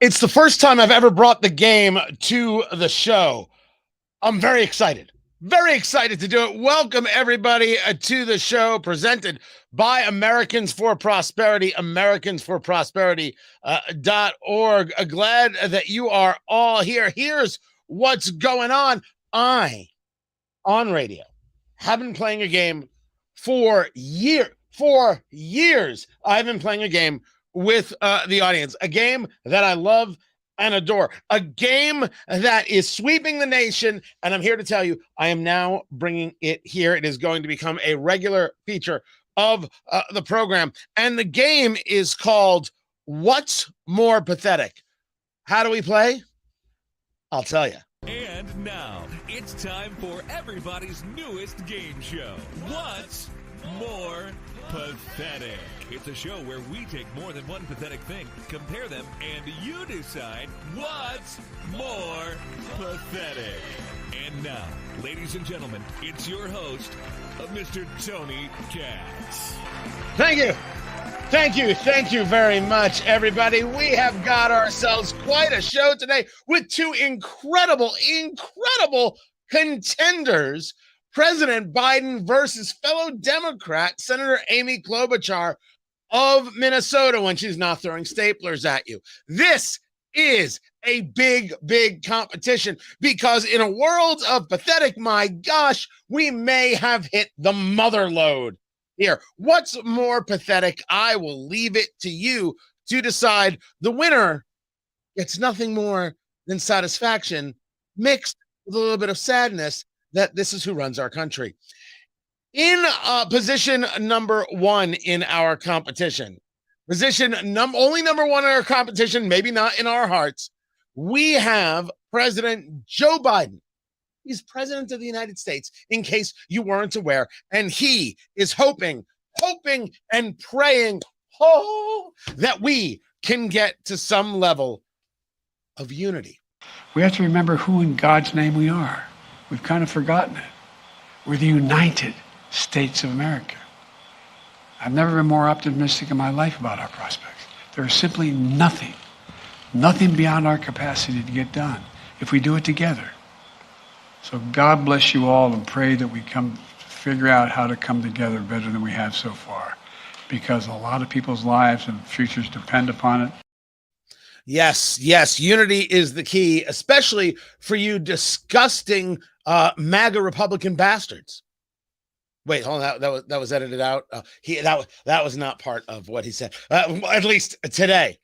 It's the first time I've ever brought the game to the show. I'm very excited. Very excited to do it. Welcome, everybody, to the show presented by Americans for Prosperity, AmericansForProsperity.org. Glad that you are all here. Here's what's going on. I, on radio, have been playing a game for years. For years, I've been playing a game with the audience, a game that I love and adore, a game that is sweeping the nation. And I'm here to tell you, I am now bringing it here. It is going to become a regular feature of the program. And the game is called What's More Pathetic? How do we play? I'll tell you. And now it's time for everybody's newest game show. What's More Pathetic? It's a show where we take more than one pathetic thing, compare them, and you decide what's more pathetic. And now, ladies and gentlemen, it's your host, Mr. Tony Katz. Thank you. Thank you very much, everybody. We have got ourselves quite a show today with two incredible contenders. President Biden versus fellow Democrat, Senator Amy Klobuchar of Minnesota, when she's not throwing staplers at you. This is a big competition because in a world of pathetic, my gosh, we may have hit the mother lode here. What's more pathetic? I will leave it to you to decide. The winner gets nothing more than satisfaction mixed with a little bit of sadness that this is who runs our country. In position number one in our competition, only number one in our competition, maybe not in our hearts, we have President Joe Biden. He's president of the United States, in case you weren't aware, and he is hoping and praying that we can get to some level of unity. We have to remember who in God's name we are. We've kind of forgotten it. We're the United States of America. I've never been more optimistic in my life about our prospects. There is simply nothing beyond our capacity to get done if we do it together. So God bless you all, and pray that we come to figure out how to come together better than we have so far, because a lot of people's lives and futures depend upon it. Yes, unity is the key, especially for you disgusting MAGA Republican bastards. Wait, hold on, that was edited out. That was not part of what he said, at least today.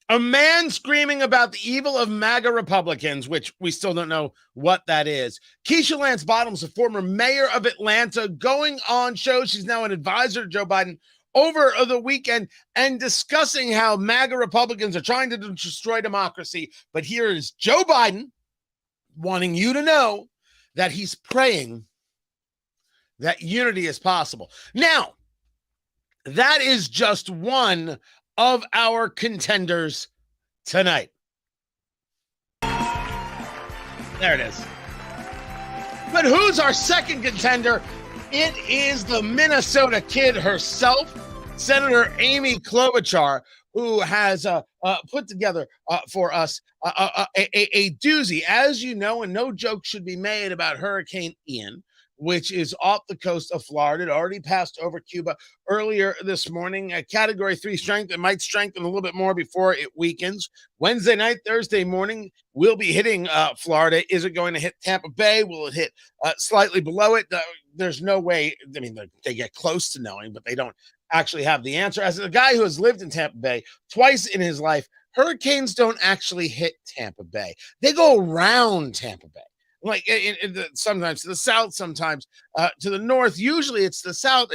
A man screaming about the evil of MAGA Republicans, which we still don't know what that is. Keisha Lance Bottoms, a former mayor of Atlanta, going on shows. She's now an advisor to Joe Biden over the weekend and discussing how MAGA Republicans are trying to destroy democracy. But here is Joe Biden wanting you to know that he's praying that unity is possible. Now, that is just one of our contenders tonight. There it is. But who's our second contender? It is the Minnesota kid herself, Senator Amy Klobuchar, who has put together for us a doozy. As you know, and no joke should be made about Hurricane Ian, which is off the coast of Florida. It already passed over Cuba earlier this morning. A Category 3 strength. It might strengthen a little bit more before it weakens. Wednesday night, Thursday morning, we'll be hitting Florida. Is it going to hit Tampa Bay? Will it hit slightly below it? There's no way. I mean, they get close to knowing, but they don't actually have the answer. As a guy who has lived in Tampa Bay twice in his life, hurricanes don't actually hit Tampa Bay. They go around Tampa Bay. Like sometimes to the south, sometimes to the north. Usually it's the south.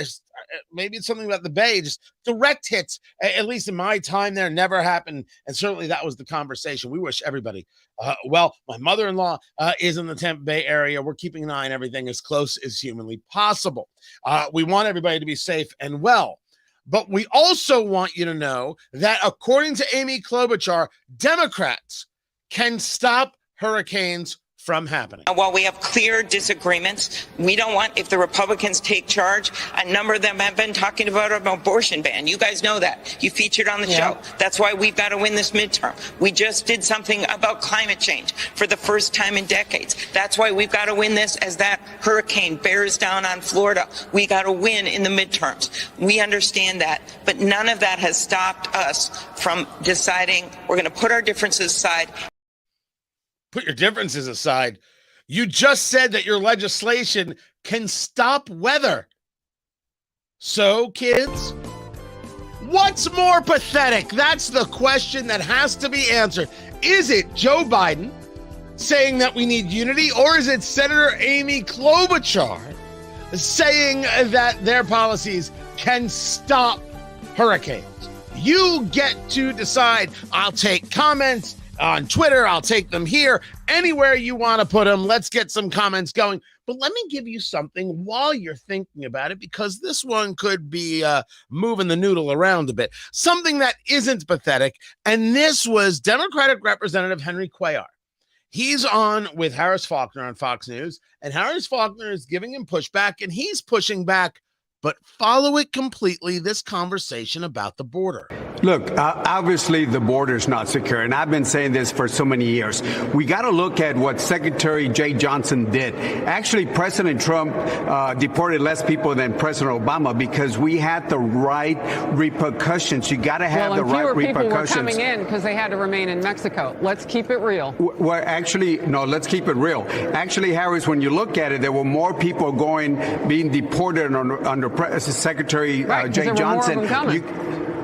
Maybe it's something about the bay. Just direct hits, at least in my time there, never happened. And certainly that was the conversation. We wish everybody well. My mother-in-law is in the Tampa Bay area. We're keeping an eye on everything as close as humanly possible. We want everybody to be safe and well. But we also want you to know that according to Amy Klobuchar, Democrats can stop hurricanes from happening. While we have clear disagreements, we don't want, if the Republicans take charge, a number of them have been talking about an abortion ban. You guys know that. You featured on the show. That's why we've got to win this midterm. We just did something about climate change for the first time in decades. That's why we've got to win this as that hurricane bears down on Florida. We got to win in the midterms. We understand that. But none of that has stopped us from deciding we're going to put our differences aside. Put your differences aside. You just said that your legislation can stop weather. So, kids, what's more pathetic? That's the question that has to be answered. Is it Joe Biden saying that we need unity, or is it Senator Amy Klobuchar saying that their policies can stop hurricanes? You get to decide. I'll take comments on Twitter. I'll take them here. Anywhere you want to put them. Let's get some comments going. But let me give you something while you're thinking about it, because this one could be moving the noodle around a bit. Something that isn't pathetic. And this was Democratic Representative Henry Cuellar. He's on with Harris Faulkner on Fox News, and Harris Faulkner is giving him pushback, and he's pushing back. But follow it completely, this conversation about the border. Look, obviously the border is not secure, and I've been saying this for so many years. We got to look at what Secretary Jay Johnson did. Actually, President Trump deported less people than President Obama because we had the right repercussions. You got to have the right repercussions. Fewer people were coming in because they had to remain in Mexico. Let's keep it real. Well, actually, no, let's keep it real. Actually, Harris, when you look at it, there were more people being deported under Secretary Jay Johnson.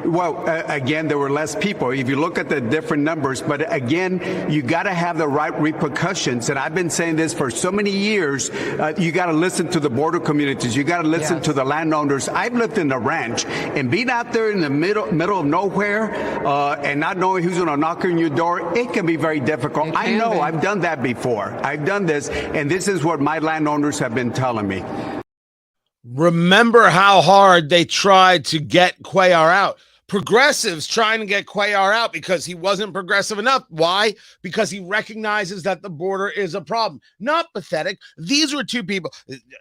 Again, there were less people. If you look at the different numbers, but again, you got to have the right repercussions. And I've been saying this for so many years. You got to listen to the border communities. You got to listen to the landowners. I've lived in the ranch, and being out there in the middle of nowhere and not knowing who's going to knock on your door, it can be very difficult. I know. I've done that before. I've done this, and this is what my landowners have been telling me. Remember how hard they tried to get Cuellar out. Progressives trying to get Cuellar out because he wasn't progressive enough. Why? Because he recognizes that the border is a problem. Not pathetic. These were two people.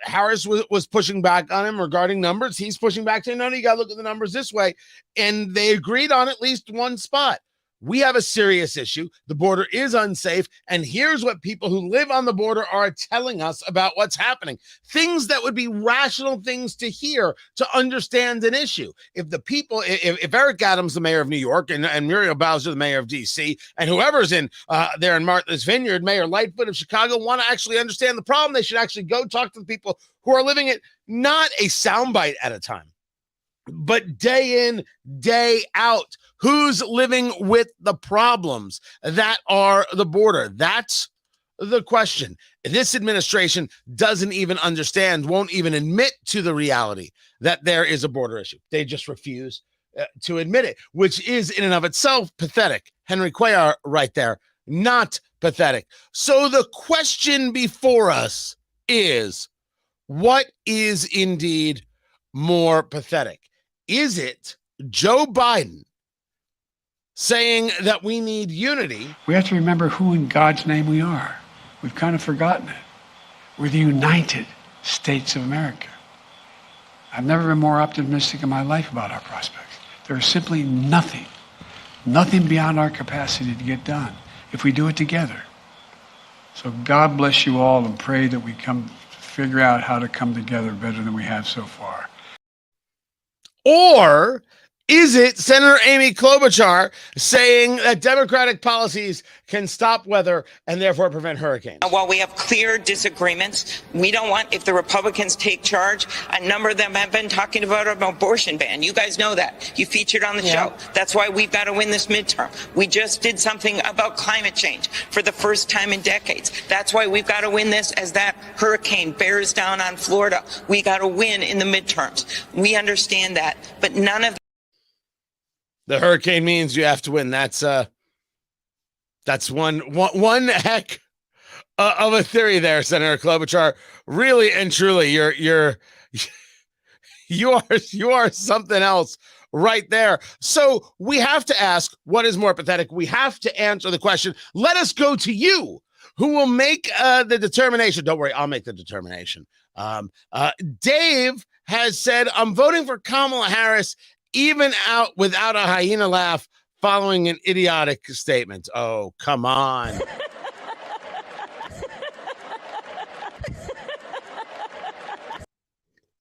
Harris was pushing back on him regarding numbers. He's pushing back saying, no, you got to look at the numbers this way. And they agreed on at least one spot. We have a serious issue. The border is unsafe. And here's what people who live on the border are telling us about what's happening. Things that would be rational things to hear to understand an issue. If Eric Adams, the mayor of New York, and Muriel Bowser, the mayor of D.C., and whoever's in there in Martha's Vineyard, Mayor Lightfoot of Chicago, want to actually understand the problem, they should actually go talk to the people who are living it, not a soundbite at a time, but day in, day out. Who's living with the problems that are the border? That's the question. This administration doesn't even understand, won't even admit to the reality that there is a border issue. They just refuse to admit it, which is in and of itself pathetic. Henry Cuellar right there, not pathetic. So the question before us is, what is indeed more pathetic? Is it Joe Biden saying that we need unity? We have to remember who in God's name we are. We've kind of forgotten it. We're the United States of America. I've never been more optimistic in my life about our prospects. There is simply nothing beyond our capacity to get done if we do it together. So God bless you all, and pray that we come to figure out how to come together better than we have so far. Or is it Senator Amy Klobuchar saying that Democratic policies can stop weather and therefore prevent hurricanes? While we have clear disagreements, we don't want, if the Republicans take charge, a number of them have been talking about an abortion ban. You guys know that. You featured on the show. That's why we've got to win this midterm. We just did something about climate change for the first time in decades. That's why we've got to win this as that hurricane bears down on Florida. We got to win in the midterms. We understand that, but none of the hurricane means you have to win. That's one heck of a theory there, Senator Klobuchar. Really and truly, you are something else right there. So we have to ask, what is more pathetic? We have to answer the question. Let us go to you. who will make the determination. Don't worry, I'll make the determination. Dave has said, I'm voting for Kamala Harris, even out without a hyena laugh following an idiotic statement. Oh, come on.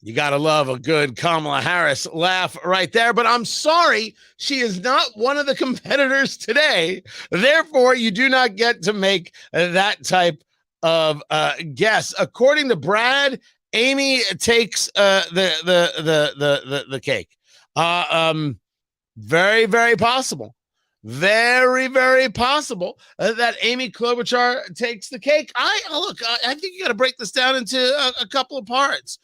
You got to love a good Kamala Harris laugh right there. But I'm sorry, she is not one of the competitors today. Therefore, you do not get to make that type of guess. According to Brad, Amy takes the cake. Very, very possible. Very, very possible that Amy Klobuchar takes the cake. I think you got to break this down into a couple of parts.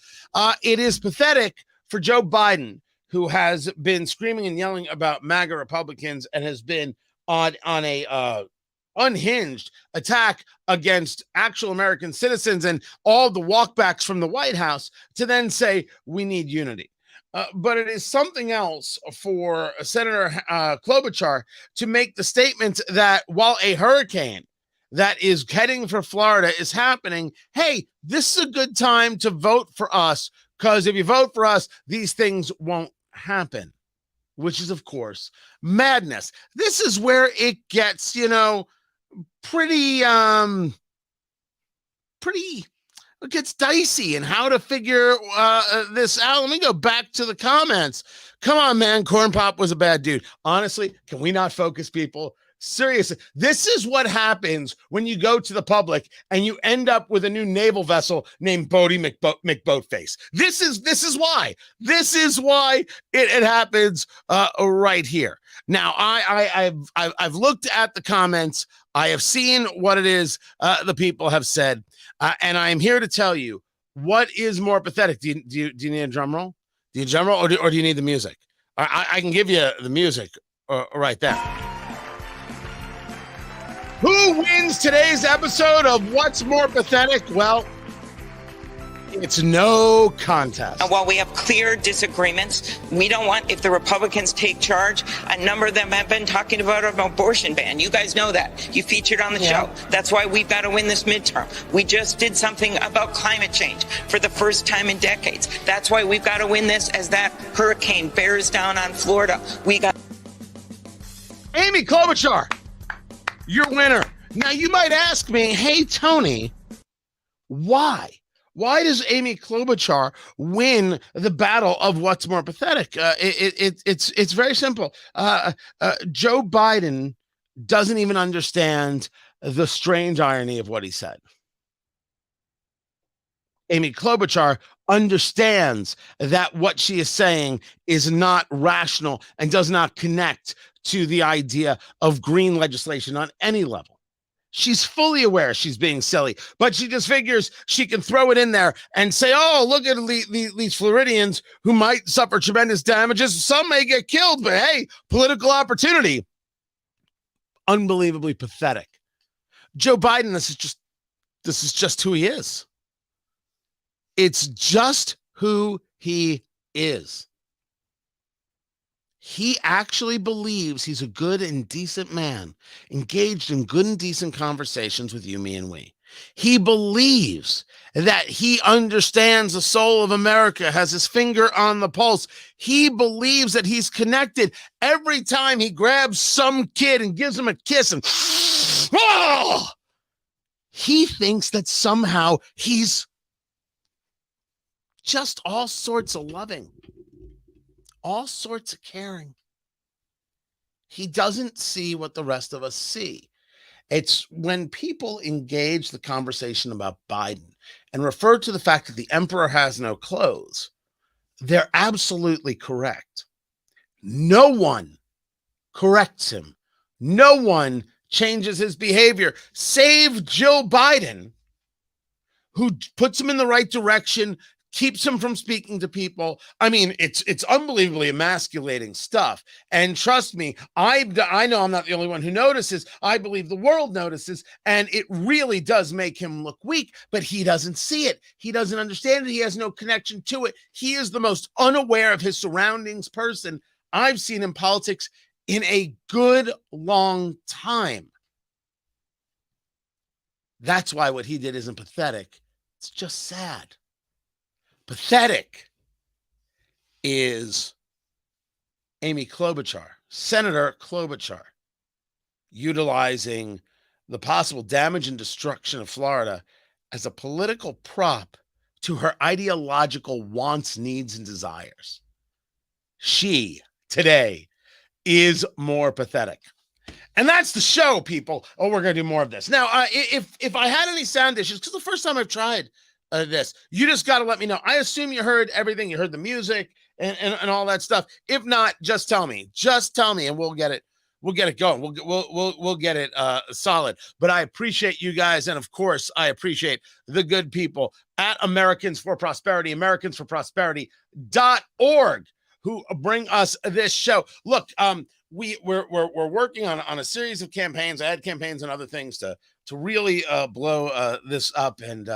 It is pathetic for Joe Biden, who has been screaming and yelling about MAGA Republicans and has been on a unhinged attack against actual American citizens and all the walkbacks from the White House, to then say we need unity. But it is something else for Senator Klobuchar to make the statement that while a hurricane that is heading for Florida is happening, hey, this is a good time to vote for us, because if you vote for us, these things won't happen, which is, of course, madness. This is where it gets, pretty it gets dicey and how to figure this out. Let me go back to the comments. Come on, man. Corn Pop was a bad dude. Honestly, can we not focus, people? Seriously, this is what happens when you go to the public and you end up with a new naval vessel named Bodie McBoatface. This is why. This is why it happens right here. Now, I've looked at the comments. I have seen what it is the people have said. And I am here to tell you what is more pathetic. Do you need a drum roll? Do you drum roll or do you need the music? I can give you the music right there. Who wins today's episode of What's More Pathetic? Well, it's no contest. And while we have clear disagreements, we don't want, if the Republicans take charge, a number of them have been talking about an abortion ban. You guys know that. You featured on the show. That's why we've got to win this midterm. We just did something about climate change for the first time in decades. That's why we've got to win this as that hurricane bears down on Florida. We got Amy Klobuchar, your winner. Now, you might ask me, hey, Tony, why? Why does Amy Klobuchar win the battle of what's more pathetic? It's very simple. Joe Biden doesn't even understand the strange irony of what he said. Amy Klobuchar understands that what she is saying is not rational and does not connect to the idea of green legislation on any level. She's fully aware she's being silly, but she just figures she can throw it in there and say, oh, look at these Floridians who might suffer tremendous damages. Some may get killed, but hey, political opportunity. Unbelievably pathetic. Joe Biden, this is just who he is. It's just who he is. He actually believes he's a good and decent man, engaged in good and decent conversations with you, me, and we. He believes that he understands the soul of America, has his finger on the pulse. He believes that he's connected. Every time he grabs some kid and gives him a kiss and oh, he thinks that somehow he's just all sorts of loving. All sorts of caring. He doesn't see what the rest of us see. It's when people engage the conversation about Biden and refer to the fact that the emperor has no clothes, they're absolutely correct. No one corrects him. No one changes his behavior, save Joe Biden, who puts him in the right direction, keeps him from speaking to people. I mean, it's unbelievably emasculating stuff. And trust me, I know I'm not the only one who notices. I believe the world notices, and it really does make him look weak, but he doesn't see it. He doesn't understand it. He has no connection to it. He is the most unaware of his surroundings person I've seen in politics in a good long time. That's why what he did isn't pathetic. It's just sad. Pathetic is Amy Klobuchar, Senator Klobuchar, utilizing the possible damage and destruction of Florida as a political prop to her ideological wants, needs, and desires. She, today, is more pathetic. And that's the show, people. Oh, we're going to do more of this. Now, if I had any sound issues, because the first time I've tried this, you just got to let me know. I assume you heard everything. You heard the music and all that stuff. If not, just tell me. Just tell me, and we'll get it. We'll get it going. We'll get it solid. But I appreciate you guys, and of course, I appreciate the good people at Americans for Prosperity, AmericansForProsperity.org, who bring us this show. Look, we're working on a series of campaigns, ad campaigns, and other things to really blow this up. And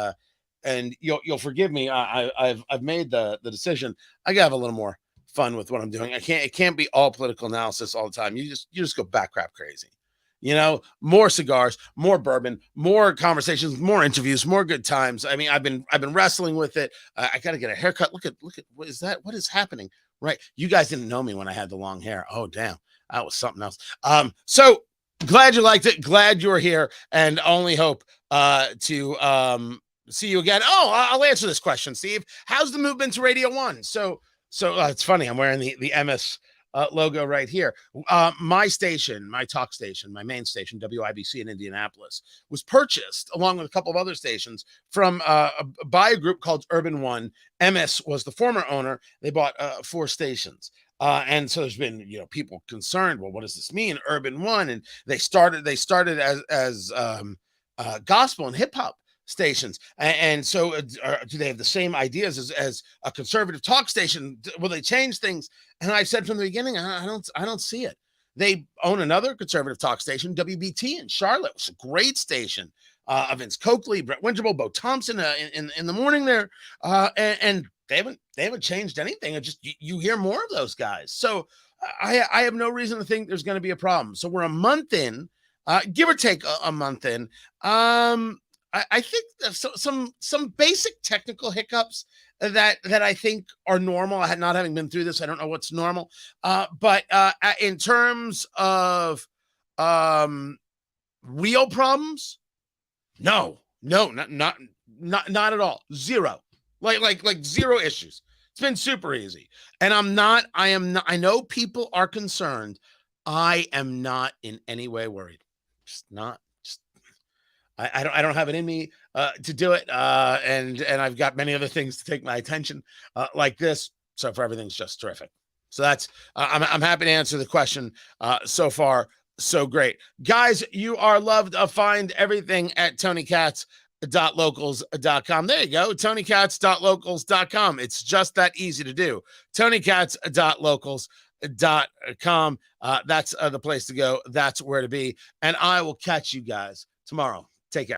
you'll forgive me. I've made the decision. I gotta have a little more fun with what I'm doing. It can't be all political analysis all the time. You just go back crap crazy. More cigars, more bourbon, more conversations, more interviews, more good times. I mean, I've been wrestling with it. I got to get a haircut. Look at what is that? What is happening? Right. You guys didn't know me when I had the long hair. Oh, damn. That was something else. So glad you liked it. Glad you're here, and only hope to see you again. Oh, I'll answer this question, Steve. How's the movement to Radio 1? So it's funny. I'm wearing the MS logo right here. My station, my talk station, my main station, WIBC in Indianapolis, was purchased along with a couple of other stations by a group called Urban One. MS was the former owner. They bought 4 stations. And so there's been, people concerned. Well, what does this mean? Urban One, and they started as gospel and hip hop stations, and so do they have the same ideas as a conservative talk station? Will they change things? And I said from the beginning, I don't see it. They own another conservative talk station, WBT in Charlotte. It's a great station. Vince Coakley, Brett Winterble, Bo Thompson in the morning there, and they haven't changed anything. It just you hear more of those guys. So I have no reason to think there's going to be a problem. So we're a month in, give or take a month in. I think some basic technical hiccups that I think are normal. Not having been through this, I don't know what's normal. But in terms of real problems, no, not at all. Zero. Like zero issues. It's been super easy. And I know people are concerned. I am not in any way worried. I don't have it in me to do it. And I've got many other things to take my attention like this. So for everything's just terrific. So that's, I'm happy to answer the question so far. So great. Guys, you are loved. Find everything at TonyKatz.locals.com. There you go. TonyKatz.locals.com. It's just that easy to do. TonyKatz.locals.com. That's the place to go. That's where to be. And I will catch you guys tomorrow. Take care.